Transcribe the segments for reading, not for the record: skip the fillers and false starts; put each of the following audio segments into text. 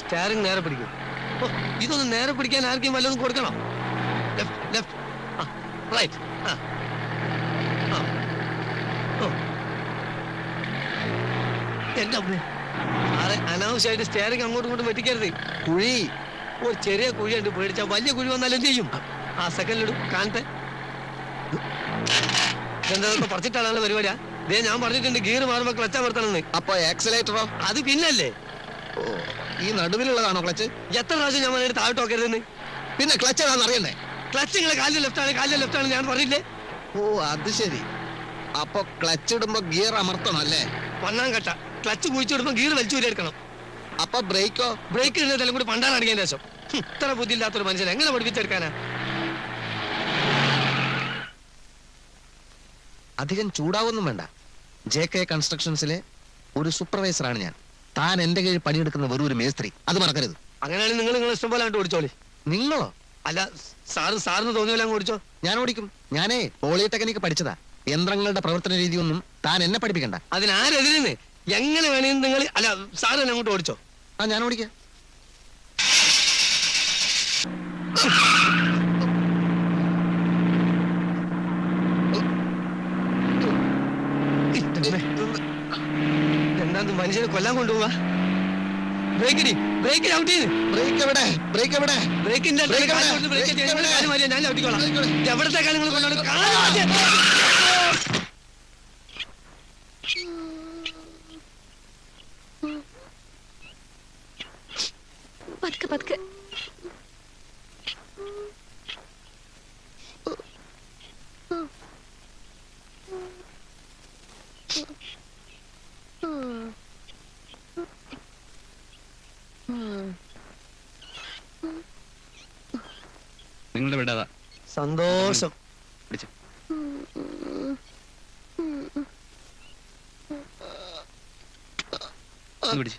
Steering നേരെ പിടിക്കും. ഇതൊന്ന് നേരെ പിടിക്കാൻ ആർക്കും വല്ലതും കൊടുക്കണോ? Left right. എന്റെ അമ്മേ, സാറേ അനാവശ്യമായിട്ട് സ്റ്റാരിങ് അങ്ങോട്ടും ഇങ്ങോട്ടും വെട്ടിക്കരുത്. കുഴി, ഒരു ചെറിയ കുഴിയുണ്ട്, പേടിച്ചാൽ വലിയ കുഴി വന്നാലും എന്ത് ചെയ്യും? ആ സെക്കൻഡിലിടും കാണട്ടെ. എന്താ പറിച്ചിട്ടാണല്ലോ പരിപാടിയാ? ദേ ഞാൻ പറഞ്ഞിട്ടുണ്ട് ഗിയർ മാറുമ്പോ ക്ലച്ച് അമർത്തണമെന്ന്. അപ്പൊ ആക്സിലേറ്ററോ? അത് പിന്നല്ലേ. ഓ, ഈ നടുവിലുള്ളതാണോ ക്ലച്ച്? എത്ര പ്രാവശ്യം ഞാൻ പറഞ്ഞിട്ട് താഴോട്ട് നോക്കരുതെന്ന്. പിന്നെ ക്ലച്ച് ഏതാണെന്ന് അറിയണ്ടേ? ക്ലച്ച് നിങ്ങളെ കാലിന്റെ ലെഫ്റ്റ് ആണ് ഞാൻ പറഞ്ഞില്ലേ? ഓ, അത് ശരി. അപ്പൊ ക്ലച്ച് ഇടുമ്പോ ഗിയർ അമർത്തണം അല്ലേ? ഒന്നാം കട്ട ക്ലച്ച് കുഴിച്ചിടുമ്പോ ഗിയർ വലിച്ചൂരെടുക്കണം. അപ്പൊ ബ്രേക്കോ? ബ്രേക്ക് ഇടുന്നതെല്ലാം കൂടി പണ്ടാണ് അടിക്കാൻ ശേഷം. ഇത്ര ബുദ്ധിയില്ലാത്തൊരു മനുഷ്യൻ എങ്ങനെ പഠിപ്പിച്ചെടുക്കാനാ? അധികം ചൂടാവൊന്നും വേണ്ട. JK കൺസ്ട്രക്ഷൻസിലെ ഒരു സൂപ്പർവൈസറാണ് ഞാൻ. താൻ എന്റെ കീഴിൽ പണിയെടുക്കുന്ന വെറും ഒരു മേസ്ത്രി, അത് മറക്കരുത്. അങ്ങനെയാണെങ്കിൽ നിങ്ങൾ ഇഷ്ടം പോലെ അങ്ങോട്ട് ഓടിച്ചോളി. നിങ്ങളോ? അല്ല, സാറിന് തോന്നിയല്ല അങ്ങ് ഓടിച്ചോ. ഞാൻ ഓടിക്കും. ഞാനേ പോളിടെക്നിക്ക് പഠിച്ചതാ. യന്ത്രങ്ങളുടെ പ്രവർത്തന രീതിയൊന്നും താൻ എന്നെ പഠിപ്പിക്കണ്ട. അതിനാരെതിരെന്ന് എങ്ങനെ വേണേലും നിങ്ങൾ അല്ല സാറ് തന്നെ അങ്ങോട്ട് ഓടിച്ചോ. ഞാൻ ഓടിക്കാം. എന്താ മനുഷ്യനെ കൊല്ലാൻ കൊണ്ടുപോവാ? ബ്രേക്ക് ഔട്ട് ചെയ്ത്. ബ്രേക്കിന്റെ ഞാൻ ഔട്ടിക്കോളാം. എവിടത്തേക്കാണ് നിങ്ങൾ കൊണ്ടുപോകുന്നത്? പതുക്കെ നിങ്ങളുടെ വിടാതാ. സന്തോഷം. പിടിച്ചു. പിടിച്ചു.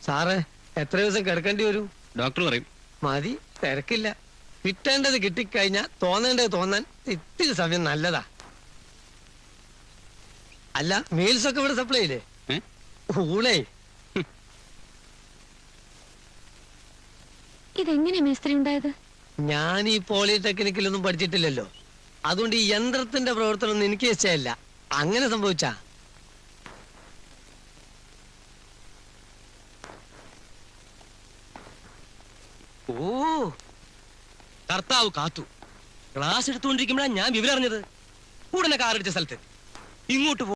സാറേ, എത്ര ദിവസം കിടക്കേണ്ടി വരും? ഡോക്ടർ പറയും. മതി, തിരക്കില്ല. കിട്ടേണ്ടത് കിട്ടിക്കഴിഞ്ഞാ തോന്നേണ്ടത് തോന്നാൻ ഇത്തിരി സമയം നല്ലതാ. അല്ല, മീൽസ് ഒക്കെ ഇവിടെ സപ്ലൈ ഇല്ലേ? ഊണേ. ഇതെങ്ങനെ മേസ്ത്രി ഉണ്ടായത്? ഞാൻ ഈ പോളിടെക്നിക്കിലൊന്നും പഠിച്ചിട്ടില്ലല്ലോ. അതുകൊണ്ട് ഈ യന്ത്രത്തിന്റെ പ്രവർത്തനം ഒന്നും എനിക്ക് ഇഷ്ടമല്ല. അങ്ങനെ സംഭവിച്ചാ ഓ, കർത്താവ് കാത്തു. ക്ലാസ് എടുത്തുകൊണ്ടിരിക്കുമ്പോഴാണ് ഞാൻ വിവരം അറിഞ്ഞത്. ഉടനെ കാറടിച്ച സ്ഥലത്ത് ഇങ്ങോട്ട്